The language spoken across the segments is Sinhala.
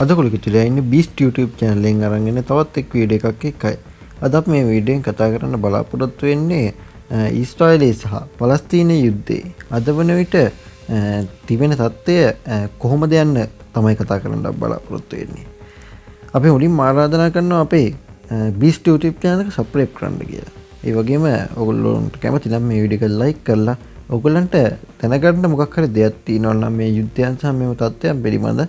අද කොලිකතුලා ඉන්නේ බීස්ට් YouTube channel එකෙන් අරන් එන තවත් එක් වීඩියෝ එකක් එක්කයි. අද අපි මේ වීඩියෝෙන් කතා කරන්න බලාපොරොත්තු වෙන්නේ ඊශ්‍රායලයේ සහ පලස්තීනයේ යුද්ධේ අද වන විට තිබෙන තත්ත්වය කොහොමද යන්න තමයි කතා කරන්න බලාපොරොත්තු වෙන්නේ. අපි මුලින්ම ආරාධනා කරනවා අපේ බීස්ට් YouTube channel එක subscribe කරන්න කියලා. ඒ වගේම ඔයගොල්ලන්ට කැමති නම් මේ වීඩියෝ එක like කරලා ඔයගොල්ලන්ට දැනගන්න මොකක් හරි දෙයක් තියෙනවා නම් මේ යුද්ධයන් සහ මේ තත්ත්වයන් පිළිබඳ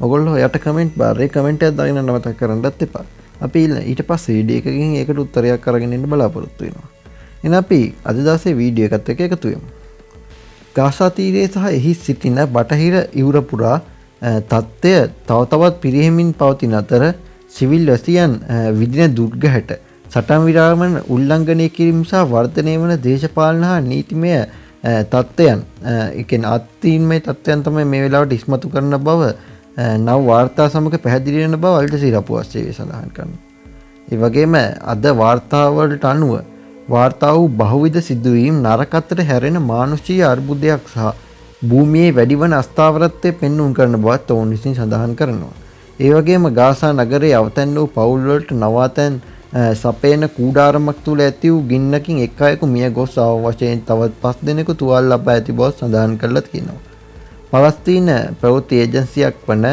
ඔයගොල්ලෝ යට කමෙන්ට් බාරේ කමෙන්ට් එකක් දාගෙන නවතක් කරන්නත් එපා. අපි ඊට පස්සේ වීඩියෝ එකකින් ඒකට උත්තරයක් අරගෙන ඉන්න බලාපොරොත්තු වෙනවා. එහෙනම් අපි අද දවසේ වීඩියෝ එකත් එක්ක එකතු වෙමු. ගාසා තීරයේ සහ එහි සිටින බටහිර ඉවුර පුරා තත්ත්වය තව තවත් පිරිහෙමින් පවතින අතර සිවිල් වැසියන් විදින දුර්ගහට සටන් විරාමන උල්ලංඝනය කිරීම සහ වර්ධනය වන දේශපාලන හා නීතිමය තත්ත්වයන් ඒ කියන්නේ අත්දීන්මය තත්ත්වයන් තමයි මේ වෙලාවට ඉස්මතු කරන බව නව වාර්තා සමග පැහැදිලි වෙන බව අල් ජසීරා පුවත් සේවය සඳහන් කරනවා. ඒ වගේම අද වාර්තාවලට අනුව වාර්තා වූ බහුවිධ සිදුවීම් නරක අතට හැරෙන මානුෂීය අර්බුදයක් සහ භූමියේ වැඩිවන අස්ථාවරත්වය පෙන්වුම් කරන බවත් ඔවුන් විසින් සඳහන් කරනවා. ඒ වගේම ගාසා නගරයේ අවතැන් වූ පවුල් වලට නවාතැන් සපයන කූඩාරමක් තුල ඇති වූ ගින්නකින් එක් අයෙකු මිය ගොස් වශයෙන් තවත් 5 දෙනෙකු තුවාල ලබා ඇති බව සඳහන් කරලා තියෙනවා. පලස්තීන ප්‍රවෘත්ති ඒජන්සියක් වන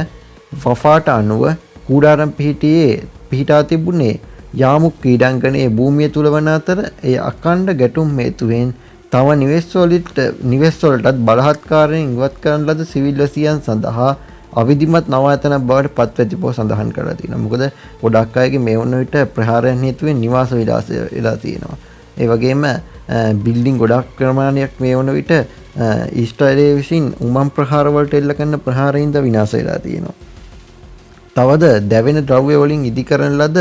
වෆාට අනුව කූඩාරම් පිහිටා තිබුණේ යාමුක් ක්‍රීඩාංගණයේ භූමිය තුල වන අතර ඒ අඛණ්ඩ ගැටුම් හේතුවෙන් තව නිවෙස්වලටත් බලහත්කාරයෙන් ඉවත් කරන ලද සිවිල් වැසියන් සඳහා අවිධිමත් නවාතැනක් බවට පත් වෙති බව සඳහන් කරලා තියෙනවා. මොකද ගොඩක් අයගේ මේ වුණ විට ප්‍රහාරයන් හේතුවෙන් නිවාස විලාසය වෙලා තියෙනවා. ඒ වගේම බිල්ඩින් ගොඩක් ප්‍රමාණයක් මේ වුණ විට ඊශ්‍රායලයේ විසින් උමම් ප්‍රහාර වලට එල්ල කරන ප්‍රහාරයින්ද විනාශ වෙලා තියෙනවා. තවද දැවෙන ද්‍රව්‍ය වලින් ඉදි කරන ලද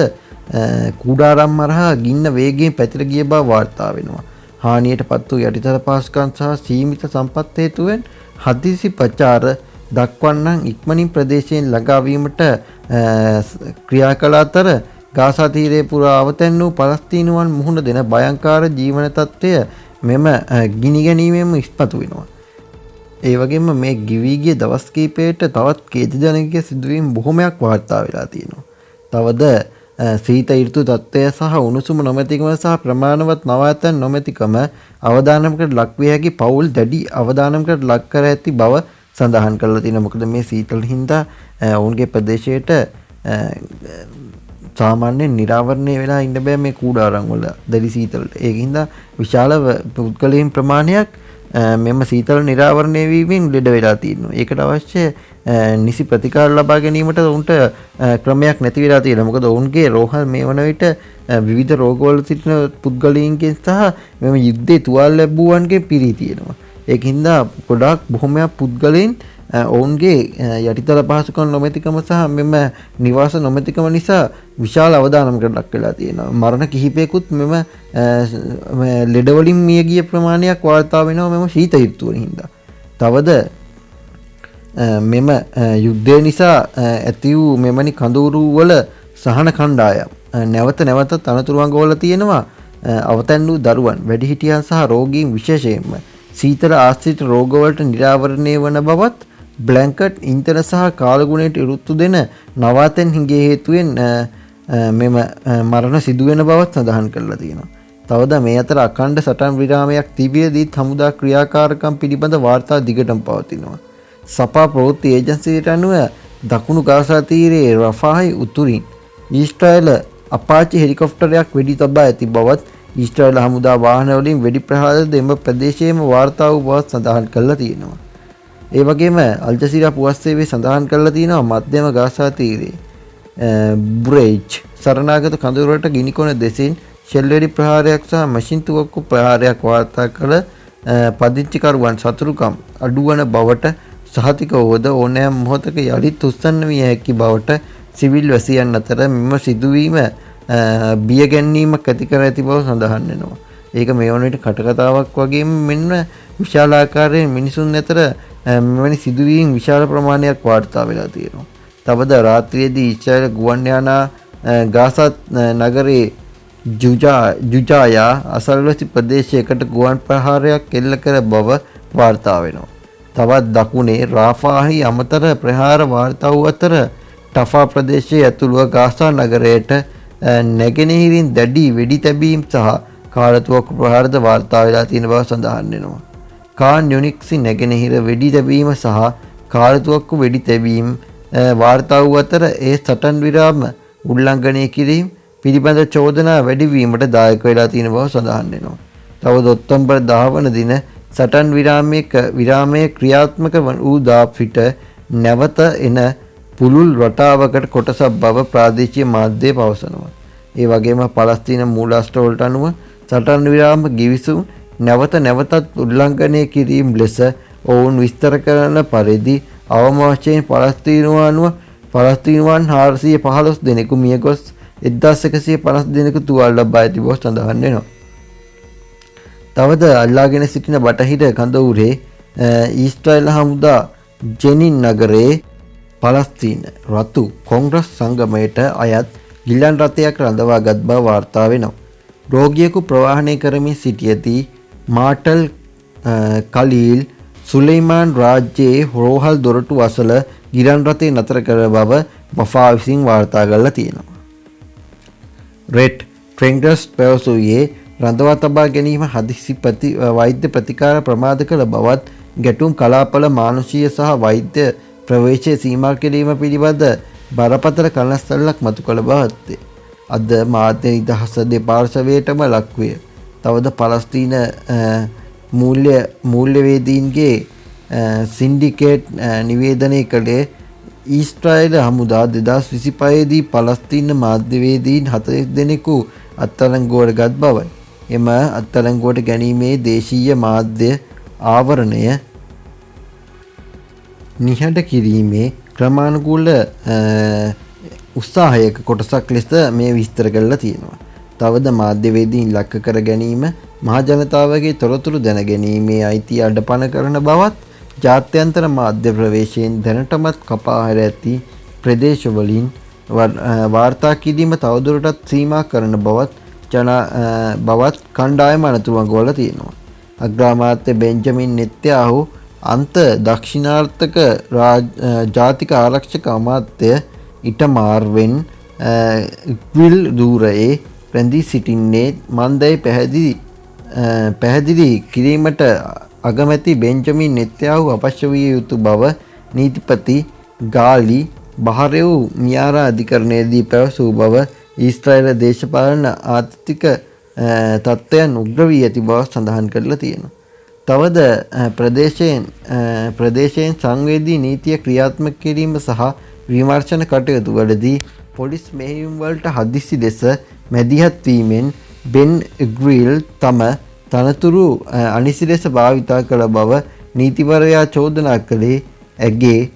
කුඩාරම් මරහා ගින්න වේගයෙන් පැතිර ගිය බව වාර්තා වෙනවා. හානියටපත් වූ යටිතල පහසුකම් සහ සීමිත සම්පත් හේතුවෙන් හදිසි ප්‍රචාර දක්වන්නන් ඉක්මනින් ප්‍රදේශයෙන් ළඟා වීමට ක්‍රියා කළ අතර ගාසා තීරයේ පුරා අවතැන් වූ පලස්තීනුවන් මුහුණ දෙන භයංකාර ජීවන තත්ත්වය මෙම ගිනි ගැනීමෙන්ම ඉස්මතු වෙනවා. ඒ වගේම මේ ගිවී ගිය දවස් කිහිපයකට තවත් ඛේදජනක සිදුවීම් බොහොමයක් වාර්තා වෙලා තියෙනවා. තවද සීත ඍතු තත්ත්වය සහ උණුසුම නොමැතිකම සහ ප්‍රමාණවත් නවාතැන් නොමැතිකම අවදානමකට ලක් විය හැකි පවුල් දැඩි අවදානමකට ලක් කර ඇති බව සඳහන් කරලා තියෙනවා. මොකද මේ සීතල හින්දා ඔවුන්ගේ ප්‍රදේශයට සාමාන්‍යයෙන් නිරාවරණය වෙලා ඉන්න බෑ මේ කූඩාරම් වල දැඩි සීතලට. ඒකින්ද විශාල පුද්ගලයන් ප්‍රමාණයක් මෙම සීතල නිරාවරණය වීමෙන් ලෙඩ වෙලා තියෙනවා. ඒකට අවශ්‍ය නිසි ප්‍රතිකාර ලබා ගැනීමට උන්ට ක්‍රමයක් නැති වෙලා තියෙනවා. මොකද ඔවුන්ගේ රෝහල් මේ වන විට විවිධ රෝගවල සිටින පුද්ගලයන්ගෙන් සහ මෙම යුද්ධේ තුවාල ලැබුවන්ගෙන් පිරී තියෙනවා. ඒකින්ද ගොඩාක් බොහොමයක් පුද්ගලයන් ඔවුන්ගේ යටිතල පහසුකම් නොමැතිකම සහ මෙම නිවාස නොමැතිකම නිසා විශාල අවදානමකට ලක් වෙලා තියෙනවා. මරණ කිහිපයකුත් මෙම ලෙඩවලින් මිය ගිය ප්‍රමාණයක් වාර්තා වෙනවා මෙම ශීත ඍතුව හින්දා. තවද මෙම යුද්ධය නිසා ඇති වූ මෙවැනි කඳවුරු වල සහන කණ්ඩායම් නැවත නැවතත් අනතුරු අඟවල තියෙනවා. අවතැන් වූ දරුවන් වැඩිහිටියන් සහ රෝගීන් විශේෂයෙන්ම සීතල ආශ්‍රිත රෝගවලට නිරාවරණය වන බවත් බ්ලැන්කට් ඉන්ධන සහ කාලගුණයට ඍතු දෙන නවාතැන් හිඟේ හේතුවෙන් මෙම මරණ සිදුවෙන බවත් සඳහන් කරලා තියෙනවා. තවද මේ අතර අඛණ්ඩ සටන් විරාමයක් තිබියදීත් හමුදා ක්‍රියාකාරකම් පිළිබඳ වාර්තා දිගටම පවතිනවා. සපා ප්‍රවෘත්ති ඒජන්සියට අනුව දකුණු ගාසා තීරයේ රෆාහි උතුරින් ඊශ්‍රායල අපාචි හෙලිකොප්ටරයක් වෙඩි තබා ඇති බවත් ඊශ්‍රායල හමුදා වාහන වලින් වෙඩි ප්‍රහාර දෙම ප්‍රදේශයේම වාර්තා වූ බවත් සඳහන් කරලා තියෙනවා. ඒ වගේම අල් ජසීරා පුවත් සේවය සඳහන් කරලා තියෙනවා මධ්‍යම ගාසා තීරයේ බුරේජ් සරණාගත කඳවුර වලට ගිනිකොන දෙසින් ෂෙල් වෙඩි ප්‍රහාරයක් සහ මැෂින් තුවක්කු ප්‍රහාරයක් වාර්තා කළ පදිංචිකරුවන් සතුරුකම් අඩුවන බවට සහතික වූද ඕනෑම මොහොතක යළිත් උස්සන්න විය හැකි බවට සිවිල් වැසියන් අතර මෙම සිදුවීම බිය ගැනීමක් ඇති කර ඇති බව සඳහන් වෙනවා. ඒක මේ වන විට කටකතාවක් වගේම මෙන්න විශාල ආකාරයෙන් මිනිසුන් අතර මෙවැනි සිදුවීම් විශාල ප්‍රමාණයක් වාර්තා වෙලා තියෙනවා. තවද රාත්‍රියේදී ඊශ්‍රායල ගුවන් යානා ගාසා නගරයේ ජුජායා අසල්වැසි ප්‍රදේශයකට ගුවන් ප්‍රහාරයක් එල්ල කර බව වාර්තා වෙනවා. තවත් දකුණේ රාෆාහි අමතර ප්‍රහාර වාර්තා වූ අතර ටෆා ප්‍රදේශයේ ඇතුළුව ගාසා නගරයට නැගෙනහිරින් දැඩි වෙඩි තැබීම් සහ කාලතුවක්කු ප්‍රහාරද වාර්තා වෙලා තියෙන බව සඳහන් වෙනවා. කාන් යුනික්සි නැගෙනහිර වෙඩි තැබීම සහ කාලතුවක්කු වෙඩි තැබීම් වාර්තා වූ අතර ඒ සටන් විරාම උල්ලංඝනය කිරීම පිළිබඳ චෝදනා වැඩිවීමට දායක වෙලා තියෙන බව සඳහන් වෙනවා. තවද ඔක්තෝබර් 10 වන දින සටන් විරාමයේ ක්‍රියාත්මක වූ දාපිට නැවත එන පුළුල් රටාවකට කොටසක් බව ප්‍රාදේශීය මාධ්‍ය පවසනවා. ඒ වගේම පලස්තීන මූලාශ්‍ර වලට අනුව සටන් විරාම ගිවිසුම් නැවතත් උල්ලංඝනය කිරීම ලෙස ඔවුන් විස්තර කරන පරිදි අවම වශයෙන් පලස්තීනුවන් 415 දෙනෙකු මියගොස් 1150 දෙනෙකු තුවාල ලබා ඇති බව සඳහන් වෙනවා. තවද අල්ලාගෙන සිටින බටහිර කඳවුරේ ඊස්ට්‍රේල් හමුදා ජෙනින් නගරයේ පලස්තීන රතු කොංග්‍රස් සංගමයට අයත් ගිලන් රථයක් රඳවාගත් බව වාර්තා වෙනවා. රෝගියෙකු ප්‍රවාහනය කරමින් සිටියදී මාටල් කලීල් සුලයිමාන් රාජ්‍යයේ රෝහල් දොරටු අසල ගිලන් රථය නතර කර බව වෆා විසින් වාර්තා කරලා තියෙනවා. රෙඩ් ට්‍රෙන්ගස් පැවසුවේ රඳවා තබා ගැනීම හදිසි වෛද්‍ය ප්‍රතිකාර ප්‍රමාද කළ බවත් ගැටුම් කලාපල මානුෂීය සහ වෛද්‍ය ප්‍රවේශය සීමා කිරීම පිළිබඳ බරපතල කනස්සල්ලක් මතු කළ බවත්ය. අද මාධ්‍ය නිදහස දෙපාර්ශවයටම ලක්විය. තවද පලස්තීන මූල්‍යවේදීන්ගේ සින්ඩිකේට් නිවේදනය කළේ ඊස්ට්‍රායිල් හමුදා 2025 දී පලස්තීන මාධ්‍යවේදීන් 40 දෙනෙකු අත්අඩංගුවට ගත් බවයි. එම අත්අඩංගුවට ගැනීමේ දේශීය මාධ්‍ය ආවරණය නිහඬ කිරීමේ ක්‍රමානුකූල උත්සාහයක කොටසක් ලෙස මේ විස්තර කරලා තියෙනවා. තවද මාධ්‍යවේදීන් ලක්ක කර ගැනීම මහ ජනතාවගේ තොරතුරු දැන ගැනීමේ අයිතිය අඩපණ කරන බවත් ජාත්‍යන්තර මාධ්‍ය ප්‍රවේශයෙන් දැනටමත් කපා හැර ඇති ප්‍රදේශවලින් වාර්තා කිරීම තවදුරටත් සීමා කරන බවත් කණ්ඩායම අනතුරුවඟවල තියෙනවා. අග්‍රාමාත්‍ය බෙන්ජමින් නෙතන්යාහු අන්ත දක්ෂිණාර්ථක ජාතික ආරක්ෂක අමාත්‍ය ඉටමාර්වෙන් ඉක්විල් දූරයේ රැඳී සිටින්නේ මන්දයි පැහැදිලි කිරීමට අගමැති බෙන්ජමින් නෙතන්යාහු අපශ්‍ය විය යුතු බව නීතිපති ගාලි බහරෙව් මියාරා අධිකරණයේදී පැවසූ බව ඊස්ට්‍රේලිය දේශපාලන ආර්ථික තත්ත්වයන් උග්‍ර වී ඇති බව සඳහන් කරලා තියෙනවා. තවද ප්‍රදේශයෙන් සංවේදී නීතිය ක්‍රියාත්මක කිරීම සහ විමර්ශන කටයුතු වලදී පොලිස් මෙහෙයුම් වලට හදිසි ලෙස මැදිහත් වීමෙන් බෙන් ඉග්‍රීල් තම තනතුරු අනිසි ලෙස භාවිතා කළ බව නීතිවරයා චෝදනා කළේ. ඇගේ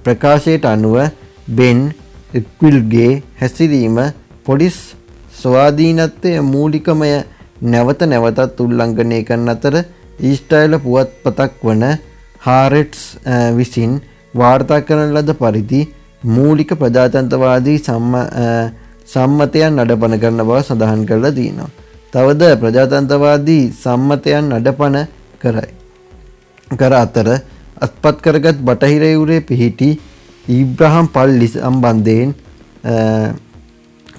ප්‍රකාශයට අනුව බෙන් ඉග්‍රීල්ගේ හැසිරීම පොලිස් ස්වාධීනත්වයේ මූලිකමය නැවතත් උල්ලංඝනය කරන අතර ඊස්ට්‍රේලිය පුවත්පතක් වන හාරෙට්ස් විසින් වාර්තා කරන ලද පරිදි මූලික ප්‍රජාතන්ත්‍රවාදී සම්මතයන් නඩපන කරන බව සඳහන් කරලා තියෙනවා. තවද ප්‍රජාතන්ත්‍රවාදී සම්මතයන් නඩපන කර අතර අත්පත් කරගත් බටහිර යුරේ පිහිටි ඊබ්‍රහම් පල්ලි සම්බන්ධයෙන්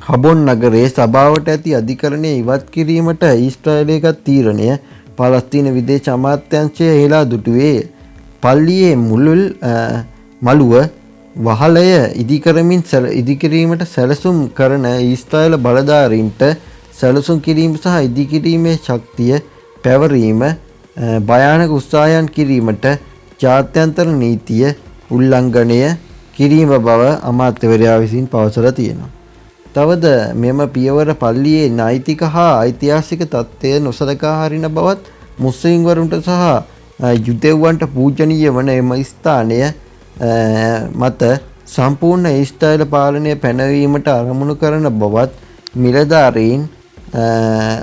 හබොන් නගරයේ සභාවට ඇති අධිකරණය ඉවත් කිරීමට ඊස්ට්‍රේලිය ගත් තීරණය පලස්තීන විදේශ අමාත්‍යාංශය හෙලා දුටුවේ. පල්ලියේ මළුව වහලය ඉදිකිරීමට සැලසුම් කරන ඊස්ට්‍රේලිය බලධාරීන්ට සැලසුම් කිරීම සහ ඉදිකිරීමේ ශක්තිය පැවරීම භයානක උත්සාහයන් කිරීමට ජාත්‍යන්තර නීතිය උල්ලංඝනය කිරීම බව අමාත්‍යවරයා විසින් පවසලා තියෙනවා. තවද මෙම පියවර පල්ලියේ නෛතික හා ඓතිහාසික තත්ත්වය නොසලකා හරින බවත් මුස්ලිම්වරුන්ට සහ යුදෙව්වන්ට පූජනීය වන එම ස්ථානය මත සම්පූර්ණ ඊස්ට්‍රේලිය පාලනය පැනවීමට අරමුණු කරන බවත් මිලධාරීන්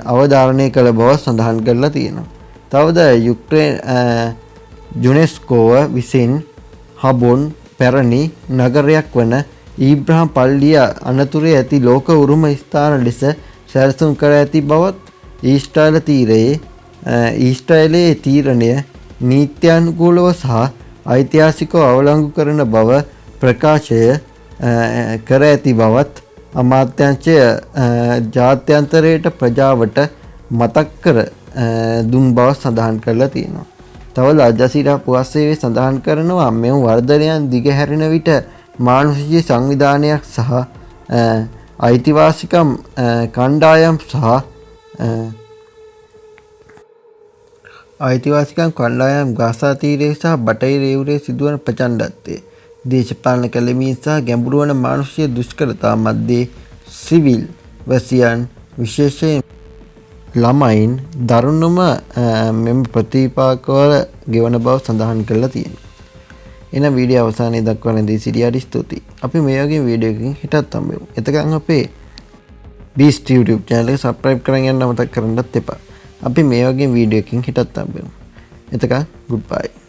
අවධාරණය කළ බව සඳහන් කරලා තියෙනවා. තවද යුනෙස්කෝව විසින් හබොන් පැරණි නගරයක් වන ඊබ්‍රහම් පල්ලිය අනතුරේ ඇති ලෝක උරුම ස්ථාන ලෙස සැලසුම් කර ඇති බවත් ඊස්ට්‍රේලියේ තීරණය නීත්‍යානුකූලව සහ ඓතිහාසිකව අවලංගු කරන බව ප්‍රකාශය කර ඇති බවත් අමාත්‍යාංශය ජාත්‍යන්තරයට ප්‍රජාවට මතක් කර දුන් බව සඳහන් කරලා තියෙනවා. තව අල්ජසීරා පුවත් සේවය සඳහන් කරනවා මෙම වර්ධනයන් දිගහැරෙන විට මානුෂීය සංවිධානයක් සහ අයිතිවාසිකම් කණ්ඩායම් ගාසා තීරයේ සහ බටහිර යුරේ සිදුවන ප්‍රචණ්ඩත්වය දේශපාලන කැළඹීම් සහ ගැඹුරු වන මානුෂීය දුෂ්කරතා මැද්දේ සිවිල් වැසියන් විශේෂයෙන් ළමයින් දරුණුම මෙම ප්‍රතිපාකවල ගෙවන බව සඳහන් කරලා තියෙනවා. එන වීඩියෝ අවසානයේ දක්වා නැදී සිටියාට ස්තුතියි. අපි මේ වගේ වීඩියෝ එකකින් හිටත් හම්බෙමු. එතකන් අපේ Beast YouTube channel එක subscribe කරන් යන්න අමතක කරන්නත් එපා. අපි මේ වගේ වීඩියෝ එකකින් හිටත් හම්බෙමු. එතකන් goodbye.